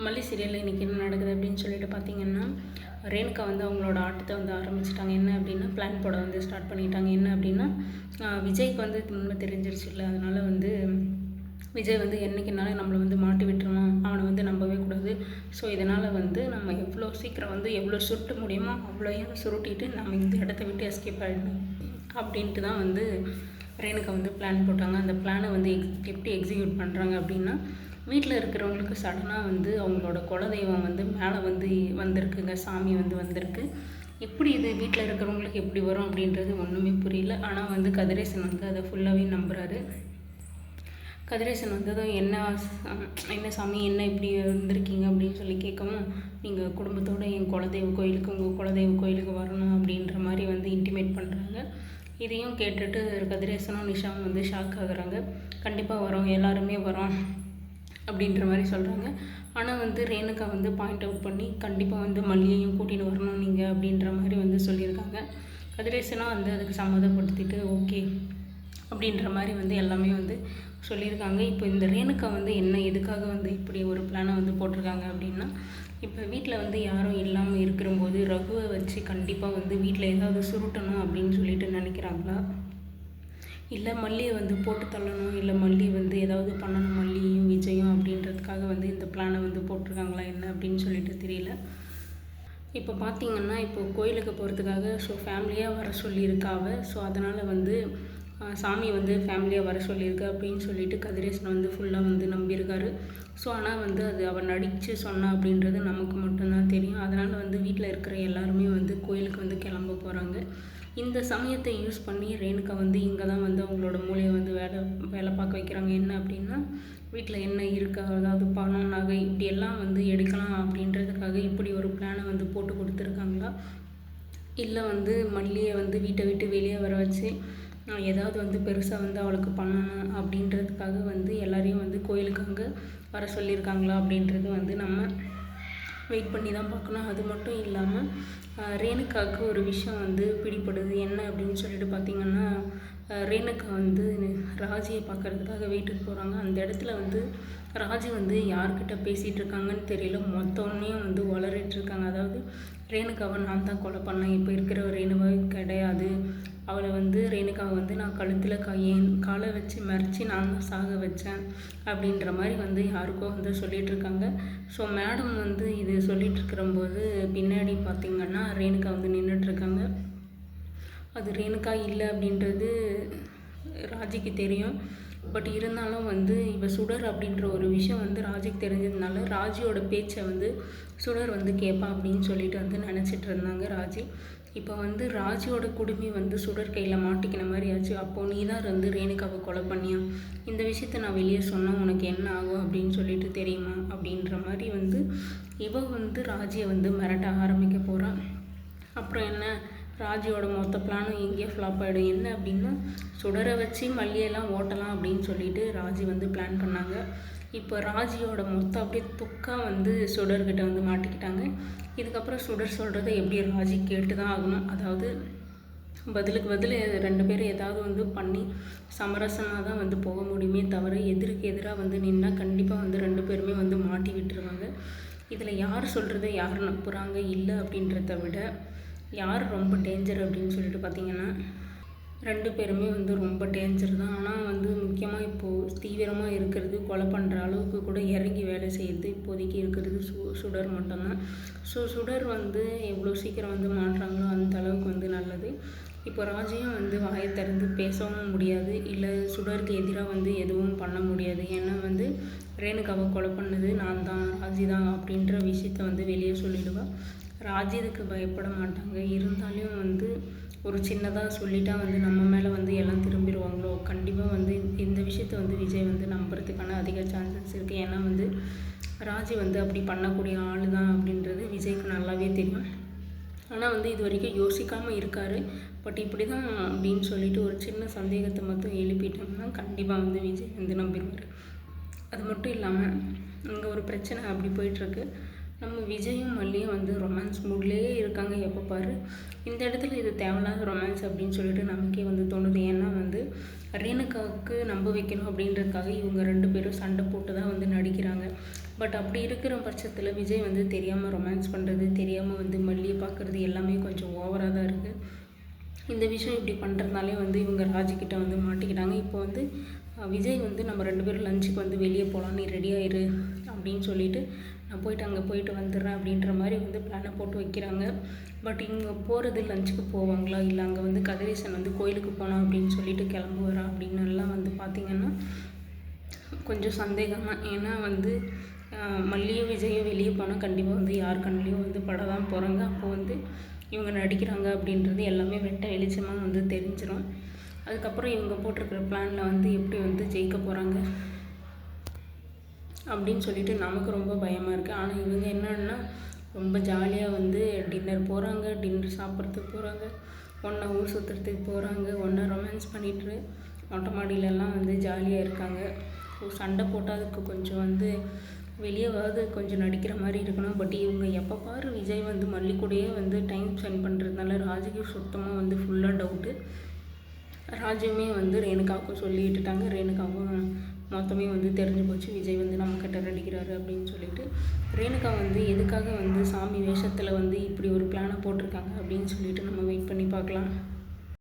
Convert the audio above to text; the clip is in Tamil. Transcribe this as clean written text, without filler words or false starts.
மல்லி சீரியலில் இன்றைக்கி என்ன நடக்குது அப்படின்னு சொல்லிட்டு பார்த்தீங்கன்னா, ரேணுகா வந்து அவங்களோட ஆட்டத்தை வந்து ஆரம்பிச்சிட்டாங்க. என்ன அப்படின்னா, பிளான் போட வந்து ஸ்டார்ட் பண்ணிட்டாங்க. என்ன அப்படின்னா, விஜய்க்கு வந்து உண்மை தெரிஞ்சிருச்சு இல்லை, அதனால் வந்து விஜய் வந்து என்றைக்குனாலும் நம்மளை வந்து மாட்டி விட்டுருவான், அவனை வந்து நம்பவே கூடாது. ஸோ இதனால் வந்து நம்ம எவ்வளோ சீக்கிரம் வந்து எவ்வளோ சுருட்ட முடியுமோ அவ்வளோயும் சுருட்டிட்டு நம்ம இந்த இடத்த விட்டு எஸ்கேப் ஆகிடணும் அப்படின்ட்டு தான் வந்து ரேணுகா வந்து பிளான் போட்டாங்க. அந்த பிளானை வந்து எப்படி எக்ஸிக்யூட் பண்ணுறாங்க அப்படின்னா, வீட்டில் இருக்கிறவங்களுக்கு சடனாக வந்து அவங்களோட குலதெய்வம் வந்து மேலே வந்து வந்திருக்குங்க, சாமி வந்து வந்திருக்கு. எப்படி இது வீட்டில் இருக்கிறவங்களுக்கு எப்படி வரும் அப்படின்றது ஒன்றுமே புரியல. ஆனால் வந்து கதிரேசன் வந்து அதை ஃபுல்லாகவே நம்புகிறாரு. கதிரேசன் வந்ததும் என்ன சாமி என்ன இப்படி வந்திருக்கீங்க அப்படின்னு சொல்லி கேட்கவும், நீங்கள் குடும்பத்தோடு என் குலதெய்வ கோயிலுக்கு உங்கள் குலதெய்வ கோயிலுக்கு வரணும் அப்படின்ற மாதிரி வந்து இன்டிமேட் பண்ணுறாங்க. இதையும் கேட்டுட்டு கதிரேசனும் நிஷாவும் வந்து ஷாக் ஆகுறாங்க. கண்டிப்பாக வரோம், எல்லாருமே வரோம் அப்படின்ற மாதிரி சொல்கிறாங்க. ஆனால் வந்து ரேணுகா வந்து பாயிண்ட் அவுட் பண்ணி கண்டிப்பாக வந்து மல்லியையும் கூட்டிகிட்டு வரணும் நீங்கள் அப்படின்ற மாதிரி வந்து சொல்லியிருக்காங்க. கதிரேசனும் வந்து அதுக்கு சம்மதப்படுத்திட்டு ஓகே அப்படின்ற மாதிரி வந்து எல்லாமே வந்து சொல்லியிருக்காங்க. இப்போ இந்த ரேணுகா வந்து எதுக்காக வந்து இப்படி ஒரு பிளானை வந்து போட்டிருக்காங்க அப்படின்னா, இப்போ வீட்டில் வந்து யாரும் இல்லாமல் இருக்கிறம்போது ரகுவை வச்சு கண்டிப்பாக வந்து வீட்டில் ஏதாவது சுருட்டணும் அப்படின்னு சொல்லிட்டு நினைக்கிறாங்களா, இல்லை மல்லியை வந்து போட்டு தள்ளணும், இல்லை மல்லி வந்து ஏதாவது பண்ணணும் மல்லியும் விஜயும் அப்படின்றதுக்காக வந்து இந்த பிளானை வந்து போட்டிருக்காங்களா என்ன அப்படின்னு சொல்லிட்டு தெரியல. இப்போ பார்த்திங்கன்னா, இப்போ கோயிலுக்கு போகிறதுக்காக ஃபேமிலியாக வர சொல்லியிருக்காவ. ஸோ அதனால் வந்து சாமி வந்து ஃபேமிலியாக வர சொல்லியிருக்கு அப்படின்னு சொல்லிட்டு கதிரேசன் வந்து ஃபுல்லாக வந்து நம்பியிருக்காரு. ஸோ ஆனால் வந்து அது அவன் நடித்து சொன்னா அப்படின்றது நமக்கு மட்டும்தான் தெரியும். அதனால் வந்து வீட்டில் இருக்கிற எல்லாருமே வந்து கோயிலுக்கு வந்து கிளம்ப போகிறாங்க. இந்த சமயத்தை யூஸ் பண்ணி ரேணுகா வந்து இங்கே தான் வந்து அவங்களோட மூளையை வந்து வேலை பார்க்க வைக்கிறாங்க. என்ன அப்படின்னா, வீட்டில் என்ன இருக்கா, அதாவது பணம் நகை இப்படியெல்லாம் வந்து எடுக்கலாம் அப்படின்றதுக்காக இப்படி ஒரு பிளானை வந்து போட்டு கொடுத்துருக்காங்களா, இல்லை வந்து மல்லியை வந்து வீட்டை விட்டு வெளியே வர வச்சு ஏதாவது வந்து பெருசாக வந்து அவளுக்கு பண்ணணும் அப்படின்றதுக்காக வந்து எல்லாரையும் வந்து கோயிலுக்கு அங்கே வர சொல்லியிருக்காங்களா அப்படின்றது வந்து நம்ம வெயிட் பண்ணி தான் பார்க்கணும். அது மட்டும் இல்லாமல் ரேணுகாவுக்கு ஒரு விஷயம் வந்து பிடிப்படுது. என்ன அப்படின்னு சொல்லிட்டு பார்த்திங்கன்னா, ரேணுகா வந்து ராஜியை பார்க்குறதுக்காக வீட்டுக்கு போகிறாங்க. அந்த இடத்துல வந்து ராஜி வந்து யார்கிட்ட பேசிகிட்டு இருக்காங்கன்னு தெரியல, மொத்தவனையும் வந்து வளரிட்டுருக்காங்க. அதாவது ரேணுகாவை நான் தான் கொலை பண்ணேன், இப்போ இருக்கிற ரேணுகா கிடையாது, அவளை வந்து ரேணுகாவை வந்து நான் கழுத்தில் காலை வச்சு மறைச்சி நான் தான் சாக வச்சேன் அப்படின்ற மாதிரி வந்து யாருக்கோ வந்து சொல்லிகிட்ருக்காங்க. ஸோ மேடம் வந்து இது சொல்லிகிட்ருக்கிறம்போது பின்னாடி பார்த்திங்கன்னா ரேணுகா வந்து நின்றுட்டுருக்காங்க. அது ரேணுகா இல்லை அப்படின்றது ராஜிக்கு தெரியும். பட் இருந்தாலும் வந்து இப்போ சுடர் அப்படின்ற ஒரு விஷயம் வந்து ராஜிக்கு தெரிஞ்சதுனால ராஜியோட பேச்சை வந்து சுடர் வந்து கேட்பா அப்படின்னு சொல்லிட்டு வந்து நினச்சிட்டு இருந்தாங்க ராஜி. இப்போ வந்து ராஜியோட குடுமி வந்து சுடர் கையில் மாட்டிக்கின மாதிரி ஆச்சு. அப்போது நீ தான் வந்து ரேணுகாவை கொலை பண்ணியா, இந்த விஷயத்த நான் வெளியே சொன்னால் உனக்கு என்ன ஆகும் அப்படின்னு சொல்லிட்டு தெரியுமா அப்படின்ற மாதிரி வந்து வந்து ராஜியை வந்து மிரட்ட ஆரம்பிக்க போகிறான். அப்புறம் என்ன, ராஜியோட மொத்த பிளானும் எங்கேயோ ஃப்ளாப் ஆகிடும். என்ன அப்படின்னா, சுடரை வச்சு மல்லியெல்லாம் ஓட்டலாம் அப்படின்னு சொல்லிட்டு ராஜி வந்து பிளான் பண்ணாங்க. இப்போ ராஜியோட மொத்தம் அப்படியே துக்காக வந்து சுடர்கிட்ட வந்து மாட்டிக்கிட்டாங்க. இதுக்கப்புறம் சுடர் சொல்கிறத எப்படி ராஜி கேட்டு தான் ஆகணும். அதாவது பதிலுக்கு பதில் 2 பேரும் ஏதாவது வந்து பண்ணி சமரசமாக தான் வந்து போக முடியுமே தவிர எதிருக்கு எதிராக வந்து நின்னால் கண்டிப்பாக வந்து 2 பேருமே வந்து மாட்டி விட்டுருவாங்க. இதில் யார் சொல்கிறத யார் நம்புகிறாங்க இல்லை அப்படின்றத விட யார் ரொம்ப டேஞ்சர் அப்படின்னு சொல்லிட்டு பார்த்திங்கன்னா, 2 பேருமே வந்து ரொம்ப டேஞ்சர் தான். ஆனால் வந்து முக்கியமாக இப்போது தீவிரமாக இருக்கிறது, கொலை பண்ணுற அளவுக்கு கூட இறங்கி வேலை செய்கிறது இப்போதைக்கு இருக்கிறது சுடர் மட்டும்தான். ஸோ சுடர் வந்து எவ்வளோ சீக்கிரம் வந்து மாட்டுறாங்களோ அந்த அளவுக்கு வந்து நல்லது. இப்போ ராஜியும் வந்து வாயை திறந்து பேசவும் முடியாது, இல்லை சுடருக்கு எதிராக வந்து எதுவும் பண்ண முடியாது. ஏன்னா வந்து ரேணுகாவை கொலை பண்ணது நான் தான், ராஜி தான் அப்படின்ற விஷயத்த வந்து வெளியே சொல்லிடுவா. ராஜி இதுக்கு பயப்பட மாட்டாங்க. இருந்தாலும் வந்து ஒரு சின்னதாக சொல்லிட்டா வந்து நம்ம மேலே வந்து எல்லாம் திரும்பிடுவாங்களோ, கண்டிப்பாக வந்து இந்த விஷயத்த வந்து விஜய் வந்து நம்புறதுக்கான அதிக சான்சஸ் இருக்குது. ஏன்னா வந்து ராஜி வந்து அப்படி பண்ணக்கூடிய ஆள் தான் அப்படின்றது விஜய்க்கு நல்லாவே தெரியும். ஆனால் வந்து இது வரைக்கும் யோசிக்காமல் இருக்கார். பட் இப்படி தான் அப்படின்னு சொல்லிட்டு ஒரு சின்ன சந்தேகத்தை மட்டும் எழுப்பிட்டோம்னா கண்டிப்பாக வந்து விஜய் வந்து நம்பிடுவார். அது மட்டும் இல்லாமல் இங்கே ஒரு பிரச்சனை அப்படி போயிட்டுருக்கு. நம்ம விஜயும் மல்லியும் வந்து ரொமான்ஸ் மூட்லேயே இருக்காங்க எப்போ பாரு. இந்த இடத்துல இது தேவையில்லாத ரொமான்ஸ் அப்படின்னு சொல்லிட்டு நமக்கே வந்து தோணுது. ஏன்னா வந்து ரேணுகாவுக்கு நம்ப வைக்கணும் அப்படின்றதுக்காக இவங்க 2 பேரும் சண்டை போட்டு தான் வந்து நடிக்கிறாங்க. பட் அப்படி இருக்கிற பட்சத்தில் விஜய் வந்து தெரியாமல் ரொமான்ஸ் பண்ணுறது, தெரியாமல் வந்து மல்லியை பார்க்குறது எல்லாமே கொஞ்சம் ஓவராக தான் இருக்குது. இந்த விஷயம் இப்படி பண்ணுறதுனாலே வந்து இவங்க ராஜிக்கிட்ட வந்து மாட்டிக்கிட்டாங்க. இப்போ வந்து விஜய் வந்து நம்ம 2 பேரும் லஞ்சுக்கு வந்து வெளியே போகலாம், நீ ரெடி ஆயிரு அப்படின்னு சொல்லிட்டு நான் போயிட்டு அங்கே போயிட்டு வந்துடுறேன் அப்படின்ற மாதிரி வந்து பிளானை போட்டு வைக்கிறாங்க. பட் இவங்க போகிறது லஞ்சுக்கு போவாங்களா, இல்லை அங்கே வந்து கதிரேசன் வந்து கோயிலுக்கு போனான் அப்படின்னு சொல்லிட்டு கிளம்புவாரா அப்படின்னு எல்லாம் வந்து பார்த்திங்கன்னா கொஞ்சம் சந்தேகம் தான். ஏன்னா வந்து மல்லியும் விஜயும் வெளியே போனால் கண்டிப்பாக வந்து யார் கண்ணிலையும் வந்து பட தான் போகிறாங்க. அப்போ வந்து இவங்க நடிக்கிறாங்க அப்படின்றது எல்லாமே வெட்ட வெளிச்சமாக வந்து தெரிஞ்சிடும். அதுக்கப்புறம் இவங்க போட்டிருக்கிற பிளானில் வந்து எப்படி வந்து ஜெயிக்க போகிறாங்க அப்படின்னு சொல்லிட்டு நமக்கு ரொம்ப பயமாக இருக்குது. ஆனால் இவங்க என்னன்னா ரொம்ப ஜாலியாக வந்து டின்னர் போகிறாங்க, டின்னர் சாப்பிட்றதுக்கு போகிறாங்க, ஒன்றா ஊர் சுற்றுறதுக்கு போகிறாங்க, ஒன்றா ரொமான்ஸ் பண்ணிட்டு மொட்டை மாடியிலலாம் வந்து ஜாலியாக இருக்காங்க. சண்டை போட்டால் அதுக்கு கொஞ்சம் வந்து வெளியேவாவது கொஞ்சம் நடிக்கிற மாதிரி இருக்கணும். பட் இவங்க எப்போ பாரு விஜய் வந்து மல்லிக்கூடையே வந்து டைம் ஸ்பெண்ட் பண்ணுறதுனால ராஜுக்கு சுத்தமாக வந்து ஃபுல்லாக டவுட்டு. ராஜுவுமே வந்து ரேணுகாவுக்கும் சொல்லி விட்டுட்டாங்க. ரேணுகாவும் மொத்தமே வந்து தெரிஞ்சு போச்சு விஜய் வந்து நம்மக்கிட்ட நடிக்கிறாரு அப்படின்னு சொல்லிட்டு. ரேணுகா வந்து எதுக்காக வந்து சாமி வேஷத்தில் வந்து இப்படி ஒரு பிளானை போட்டிருக்காங்க அப்படின்னு சொல்லிட்டு நம்ம வெயிட் பண்ணி பார்க்கலாம்.